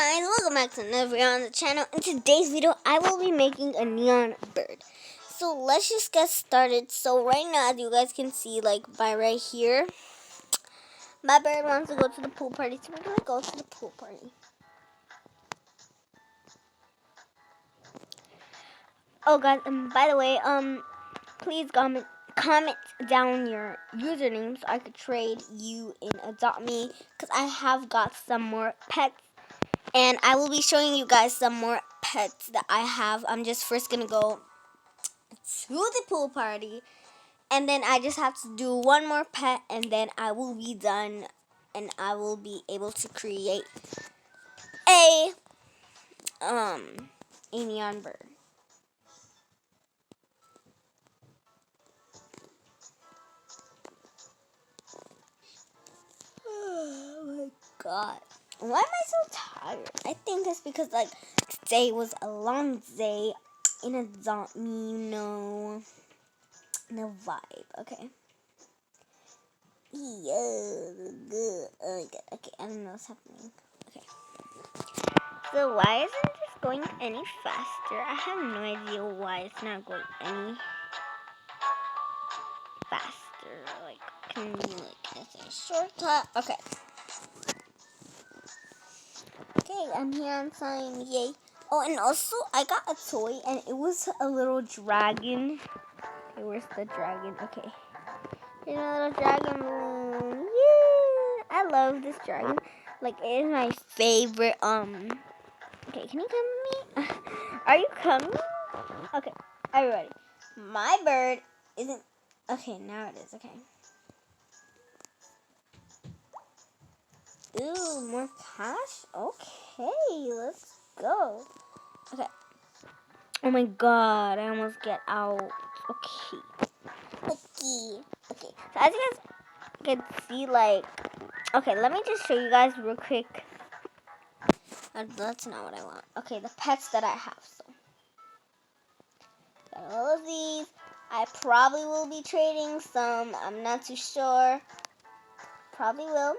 guys, welcome back to another video on the channel. In today's video, I will be making a neon bird. So let's just get started. So right now, as you guys can see, like by right here, my bird wants to go to the pool party. So we're gonna go to the pool party. Oh guys, by the way, please comment down your username so I could trade you in Adopt Me, because I have got some more pets. And I will be showing you guys some more pets that I have. I'm just first going to go to the pool party. And then I just have to do one more pet. And then I will be done. And I will be able to create a neon bird. Oh my god. Why am I so tired? I think it's because, like, today was a long day in Adopt Me, you know. No vibe, okay. Yeah, good. Okay, I don't know what's happening. Okay. So why isn't this going any faster? I have no idea why it's not going any faster. Like, can you, like, is there a shortcut? Okay. Okay, I'm here on time. Yay. Oh, and also, I got a toy, and it was a little dragon. Okay, where's the dragon? Okay. Here's a little dragon balloon. Yeah! I love this dragon. Like, it is my favorite, Okay, can you come with me? Are you coming? Okay, everybody. My bird isn't... Okay, now it is. Okay. Ooh, more cash? Okay, let's go. Okay. Oh my god, I almost get out. Okay. Okay. So as you guys can see, like... Okay, let me just show you guys real quick. That's not what I want. Okay, the pets that I have. So, got all of these. I probably will be trading some. I'm not too sure. Probably will.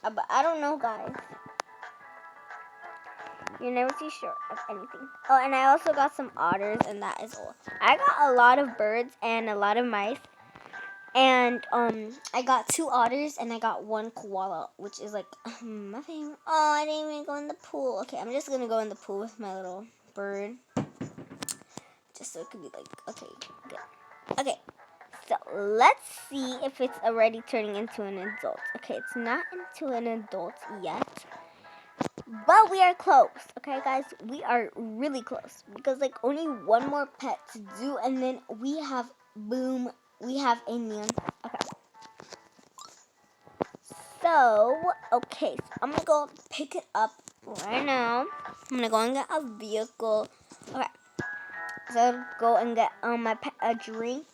But I don't know, guys. You're never too sure of anything. Oh, and I also got some otters, and that is all. I got a lot of birds and a lot of mice. And I got 2 otters and I got 1 koala, which is like my favorite. Oh, I didn't even go in the pool. Okay, I'm just gonna go in the pool with my little bird, just so it could be like, okay, good. Okay, so let's see if it's already turning into an adult. Okay, it's not into an adult yet, but we are close. Okay, guys, we are really close because like only one more pet to do, and then we have boom. We have a neon. Okay. So, okay, so I'm gonna go pick it up right now. I'm gonna go and get a vehicle. Okay. So I'll go and get my pet a drink.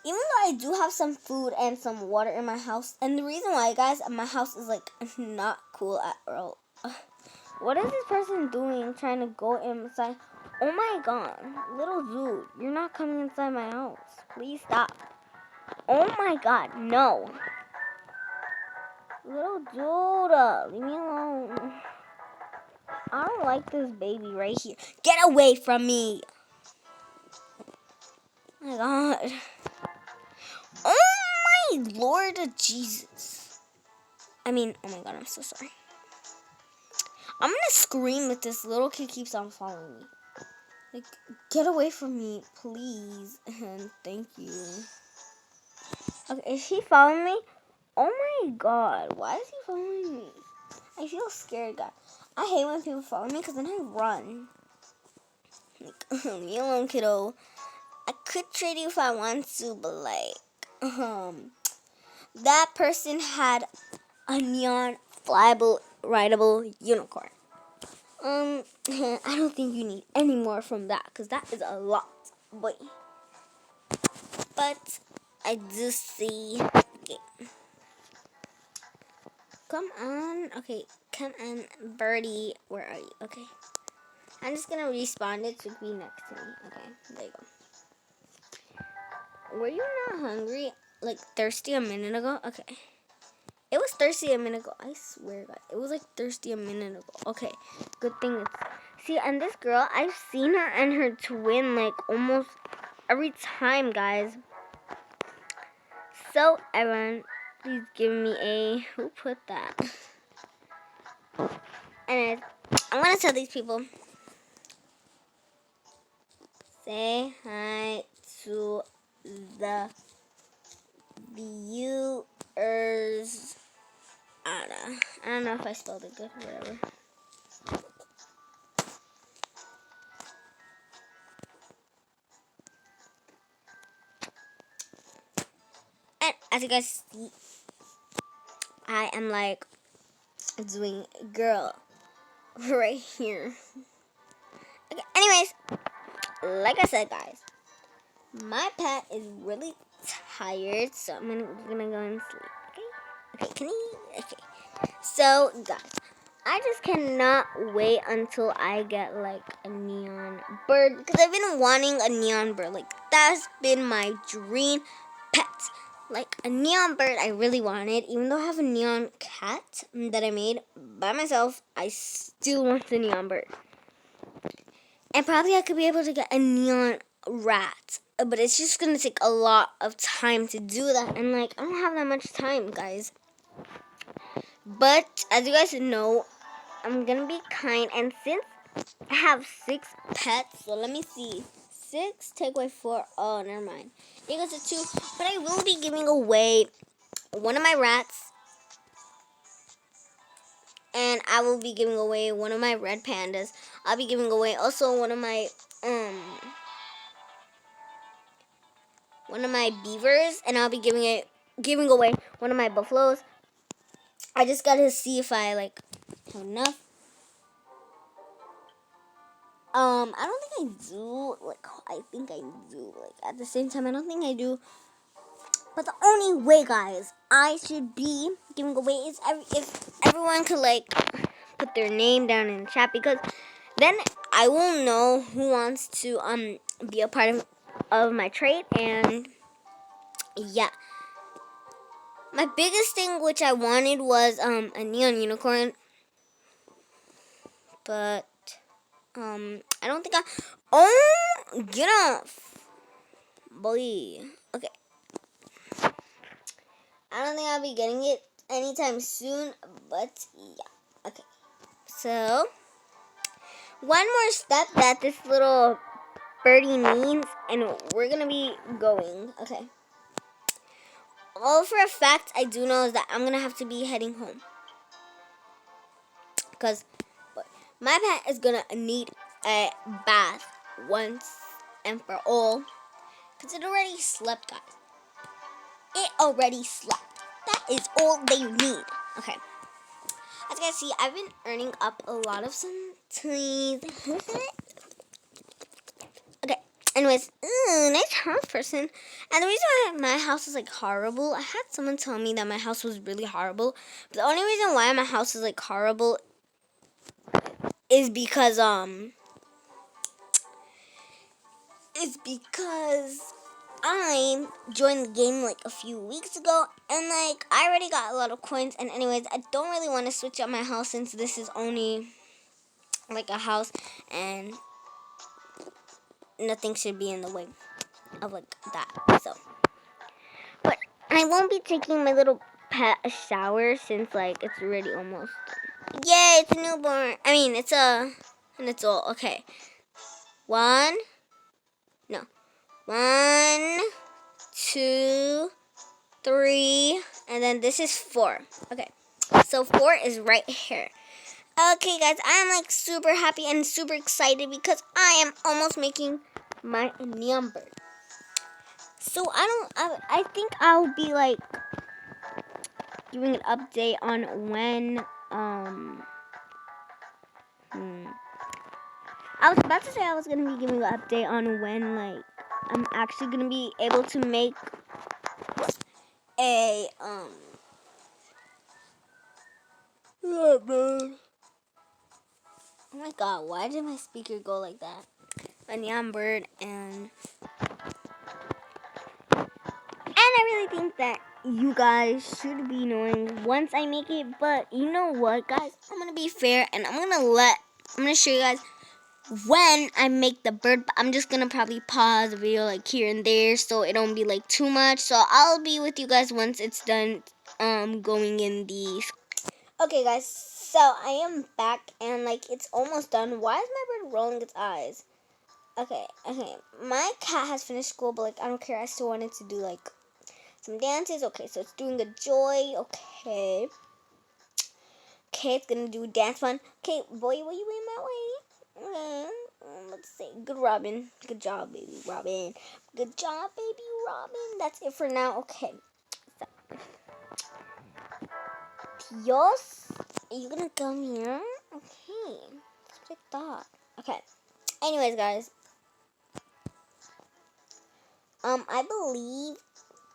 Even though I do have some food and some water in my house. And the reason why, guys, my house is like not cool at all. What is this person doing trying to go inside? Oh my god. Little dude, you're not coming inside my house. Please stop. Oh my god, no. Little dude, leave me alone. I don't like this baby right here. Get away from me. Oh my god. Oh my Lord Jesus. I mean, oh my god, I'm so sorry. I'm gonna scream if this little kid keeps on following me. Like, get away from me, please. And thank you. Okay, is he following me? Oh my god, why is he following me? I feel scared, guys. I hate when people follow me because then I run. Like, leave me alone, kiddo. I could trade you if I want to, but like, that person had a neon flyable, rideable unicorn. I don't think you need any more from that because that is a lot, boy. But I do see. Okay. Come on. Okay, come on, birdie. Where are you? Okay. I'm just gonna respawn it to be next to me. Okay, there you go. Were you not hungry, like thirsty a minute ago? Okay. It was thirsty a minute ago. I swear, guys. It was like thirsty a minute ago. Okay, good thing it's... See, and this girl, I've seen her and her twin like almost every time, guys. So, everyone, please give me a... Who put that? And I'm going to tell these people. Say hi to the viewers. I don't know if I spelled it good, whatever. And as you guys see, I am like doing girl right here. Okay, anyways, like I said, guys, my pet is really tired, so I'm gonna go and sleep. Okay, can he? Okay. So, guys, I just cannot wait until I get like a neon bird because I've been wanting a neon bird. Like that's been my dream pet. Like a neon bird, I really wanted. Even though I have a neon cat that I made by myself, I still want the neon bird. And probably I could be able to get a neon rat. But it's just going to take a lot of time to do that. And, like, I don't have that much time, guys. But, as you guys know, I'm going to be kind. And since I have 6 pets, so let me see. 6, take away 4. Oh, never mind. It goes to 2. But I will be giving away one of my rats. And I will be giving away one of my red pandas. I'll be giving away also one of my beavers, and I'll be giving away one of my buffaloes. I just gotta see if I like have enough. I don't think I do. Like I think I do. Like at the same time, I don't think I do. But the only way, guys, I should be giving away is if everyone could like put their name down in the chat, because then I will know who wants to be a part of my trade. And yeah, my biggest thing which I wanted was a neon unicorn, but I don't think get off, boy. Okay, I don't think I'll be getting it anytime soon, but yeah. Okay, so one more step that this little birdie needs, and we're gonna be going. Okay. All for a fact I do know is that I'm gonna have to be heading home, because my pet is gonna need a bath once and for all, because it already slept, guys. It already slept. That is all they need. Okay. As you guys see, I've been earning up a lot of some toys. Okay. Anyways, nice house person. And the reason why my house is like horrible, I had someone tell me that my house was really horrible. But the only reason why my house is like horrible is because I joined the game like a few weeks ago, and like I already got a lot of coins. And anyways, I don't really want to switch up my house since this is only like a house, and nothing should be in the way of like that. So, but I won't be taking my little pet a shower since like it's already almost done. Yay, it's a newborn. I mean, it's an adult. Okay, 1, 2, 3, and then this is 4. Okay, so 4 is right here. Okay, guys, I am like super happy and super excited because I am almost making my neon bird. So I think I'll be like giving an update on when I was about to say I was gonna be giving an update on when like I'm actually gonna be able to make a oh my god, why did my speaker go like that? A neon bird, and I really think that you guys should be knowing once I make it. But you know what, guys? I'm gonna be fair and I'm gonna show you guys when I make the bird. But I'm just gonna probably pause the video like here and there so it don't be like too much. So I'll be with you guys once it's done going in the. Okay, guys. So I am back and like it's almost done. Why is my bird rolling its eyes? Okay. My cat has finished school, but like I don't care. I still wanted to do like some dances. Okay, so it's doing a joy. Okay, it's gonna do dance fun. Okay, boy, will you in my way? Okay. Let's see. Good Robin. Good job, baby Robin. Good job, baby Robin. That's it for now. Okay. So. Dios, are you gonna come here? Okay. That's what I thought. Okay. Anyways, guys. I believe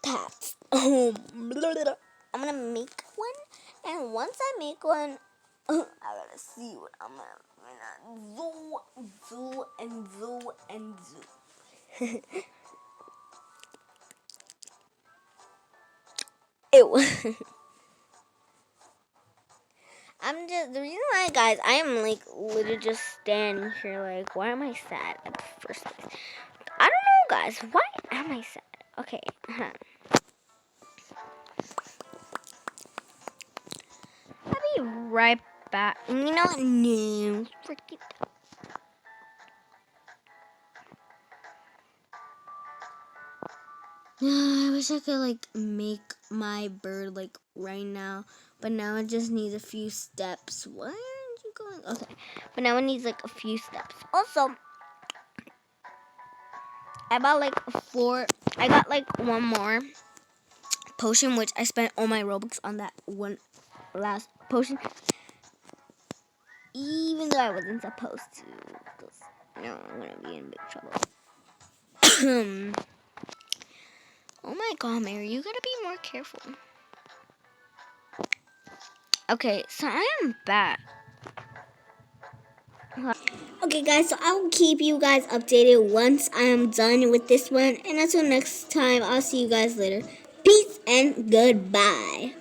that I'm gonna make one, and once I make one, I gotta see what I'm gonna zoo and zoo. Ew. I'm just the reason why, guys. I am like literally just standing here. Like, why am I sad at the first place? I don't know, guys. Why am I sad? Okay. I'll be right back. You know what? No. Freaking. I wish I could like make my bird like right now, but now it just needs a few steps. Why aren't you going? Okay, but now it needs like a few steps. Also, I bought like I got like one more potion, which I spent all my Robux on that one last potion, even though I wasn't supposed to. Cause, no, I'm gonna be in big trouble. Oh my god, Mary, you gotta be more careful. Okay, so I am back. Okay, guys, so I will keep you guys updated once I am done with this one. And until next time, I'll see you guys later. Peace and goodbye.